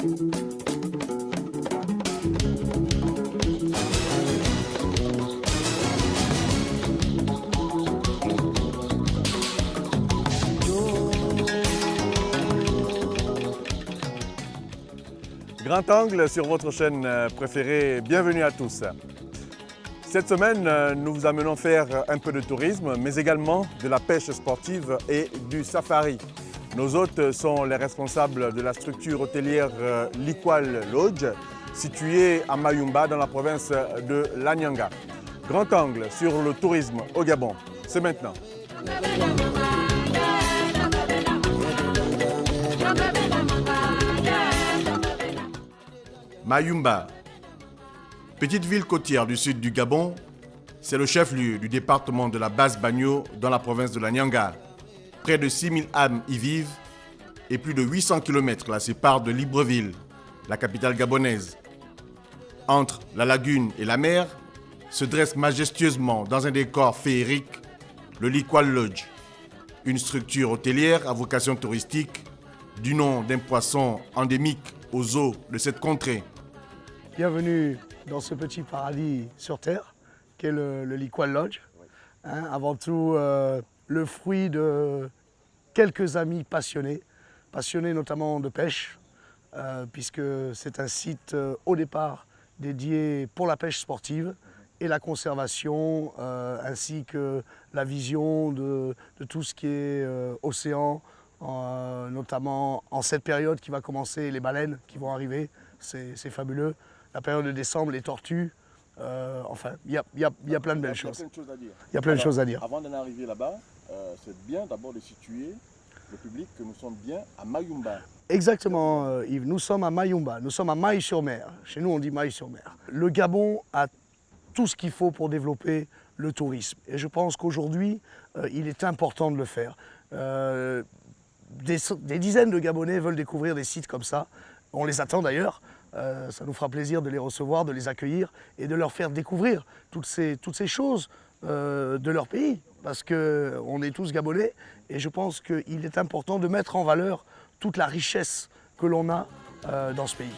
Grand Angle sur votre chaîne préférée, bienvenue à tous. Cette semaine, nous vous amenons faire un peu de tourisme, mais également de la pêche sportive et du safari. Nos hôtes sont les responsables de la structure hôtelière Likwal Lodge, située à Mayumba, dans la province de l'Anyanga. Grand Angle sur le tourisme au Gabon, c'est maintenant. Mayumba, petite ville côtière du sud du Gabon, c'est le chef-lieu du département de la Basse-Bagno dans la province de l'Anyanga. Près de 6000 âmes y vivent et plus de 800 km la séparent de Libreville, la capitale gabonaise. Entre la lagune et la mer se dresse majestueusement dans un décor féerique le Likwal Lodge, une structure hôtelière à vocation touristique du nom d'un poisson endémique aux eaux de cette contrée. Bienvenue dans ce petit paradis sur Terre qu'est le Likwal Lodge. Avant tout, le fruit de quelques amis passionnés notamment de pêche, puisque c'est un site au départ dédié pour la pêche sportive et la conservation, ainsi que la vision de tout ce qui est océan, notamment en cette période qui va commencer, les baleines qui vont arriver, c'est fabuleux. La période de décembre, les tortues, enfin, il y a plein de belles choses. Il y a plein de choses à dire. Avant d'en arriver là-bas, c'est bien d'abord de situer le public que nous sommes bien à Mayumba. Exactement, Yves, nous sommes à Mayumba, nous sommes à Maille-sur-Mer. Chez nous, on dit Maille-sur-Mer. Le Gabon a tout ce qu'il faut pour développer le tourisme. Et je pense qu'aujourd'hui, il est important de le faire. Des dizaines de Gabonais veulent découvrir des sites comme ça. On les attend d'ailleurs. Ça nous fera plaisir de les recevoir, de les accueillir et de leur faire découvrir toutes ces choses de leur pays. Parce qu'on est tous Gabonais et je pense qu'il est important de mettre en valeur toute la richesse que l'on a dans ce pays.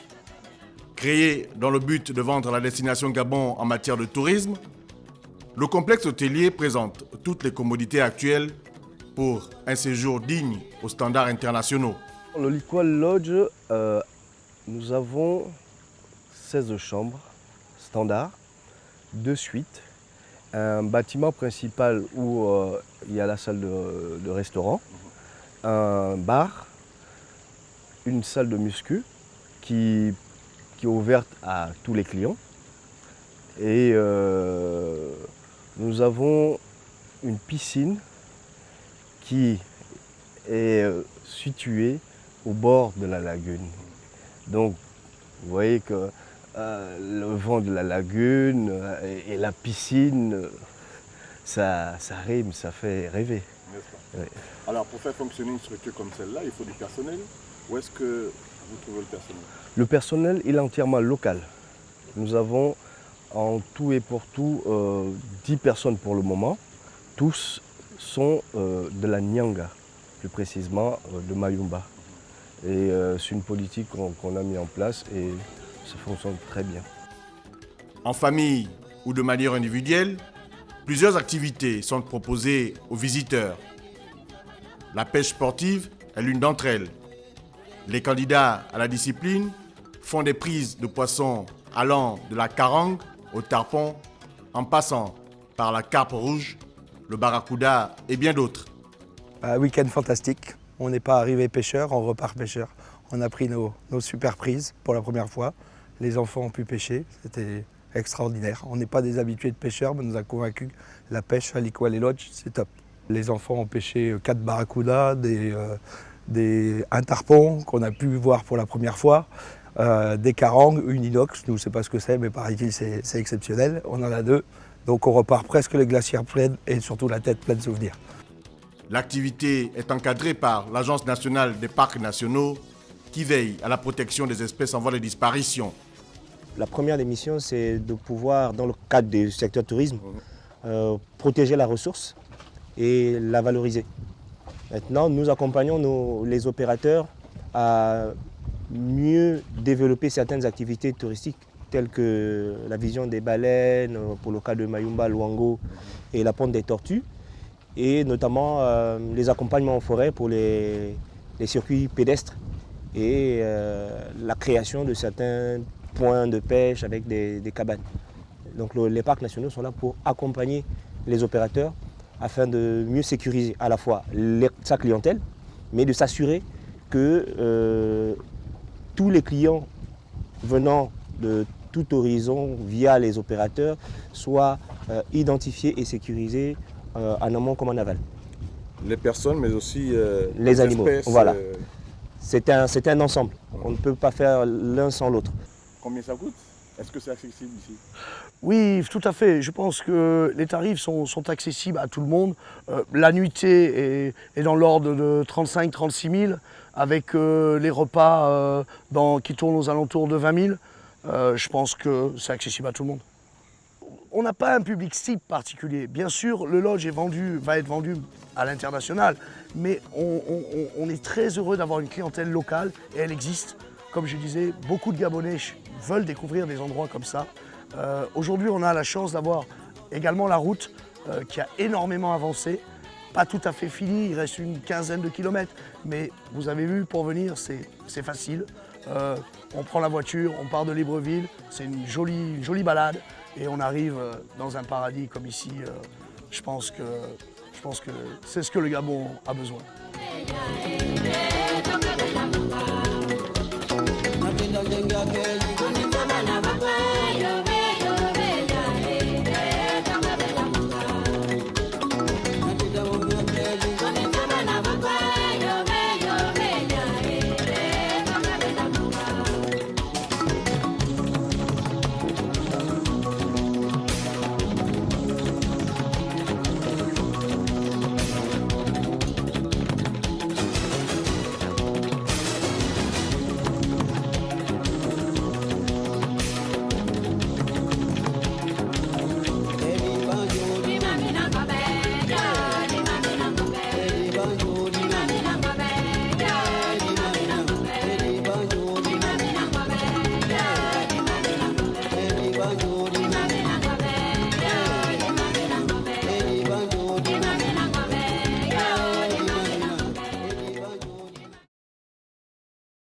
Créé dans le but de vendre la destination Gabon en matière de tourisme, le complexe hôtelier présente toutes les commodités actuelles pour un séjour digne aux standards internationaux. Le Likwal Lodge, nous avons 16 chambres standards, 2 suites, un bâtiment principal où il y a la salle de restaurant, un bar, une salle de muscu qui est ouverte à tous les clients. Et nous avons une piscine qui est située au bord de la lagune. Donc, vous voyez que le vent de la lagune et la piscine, ça rime, ça fait rêver. Oui. Alors, pour faire fonctionner une structure comme celle-là, il faut du personnel. Où est-ce que vous trouvez le personnel? Le personnel, il est entièrement local. Nous avons en tout et pour tout 10 personnes pour le moment. Tous sont de la Nyanga, plus précisément de Mayumba. Et c'est une politique qu'on a mis en place et ça fonctionne très bien. En famille ou de manière individuelle, plusieurs activités sont proposées aux visiteurs. La pêche sportive est l'une d'entre elles. Les candidats à la discipline font des prises de poissons allant de la carangue au tarpon, en passant par la carpe rouge, le barracuda et bien d'autres. Un week-end fantastique. On n'est pas arrivé pêcheur, on repart pêcheur. On a pris nos super prises pour la première fois. Les enfants ont pu pêcher, c'était extraordinaire. On n'est pas des habitués de pêcheurs, mais on nous a convaincus. La pêche à Likwal Lodge, c'est top. Les enfants ont pêché 4 barracudas, un tarpon qu'on a pu voir pour la première fois, des carangues, une inox. Nous, on ne sait pas ce que c'est, mais paraît-il, c'est exceptionnel. On en a 2. Donc on repart presque les glacières pleines et surtout la tête pleine de souvenirs. L'activité est encadrée par l'Agence nationale des parcs nationaux qui veille à la protection des espèces en voie de disparition. La première des missions, c'est de pouvoir, dans le cadre du secteur tourisme, protéger la ressource et la valoriser. Maintenant, nous accompagnons les opérateurs à mieux développer certaines activités touristiques telles que la vision des baleines, pour le cas de Mayumba, Luango et la ponte des tortues, et notamment les accompagnements en forêt pour les circuits pédestres et la création de certains points de pêche avec des cabanes. Donc les parcs nationaux sont là pour accompagner les opérateurs afin de mieux sécuriser à la fois sa clientèle, mais de s'assurer que tous les clients venant de tout horizon via les opérateurs soient identifiés et sécurisés en amont comme en aval. Les personnes, mais aussi les animaux. espèces. Voilà. C'est un ensemble. On ne peut pas faire l'un sans l'autre. Combien ça coûte? Est-ce que c'est accessible ici? Oui, tout à fait. Je pense que les tarifs sont accessibles à tout le monde. La nuitée est dans l'ordre de 35-36 000, avec les repas qui tournent aux alentours de 20 000. Je pense que c'est accessible à tout le monde. On n'a pas un public cible particulier. Bien sûr, le lodge va être vendu à l'international, mais on est très heureux d'avoir une clientèle locale et elle existe. Comme je disais, beaucoup de Gabonais veulent découvrir des endroits comme ça. Aujourd'hui, on a la chance d'avoir également la route qui a énormément avancé. Pas tout à fait fini, il reste une quinzaine de kilomètres, mais vous avez vu, pour venir, c'est facile. On prend la voiture, on part de Libreville, c'est une jolie balade et on arrive dans un paradis comme ici. Je pense que c'est ce que le Gabon a besoin.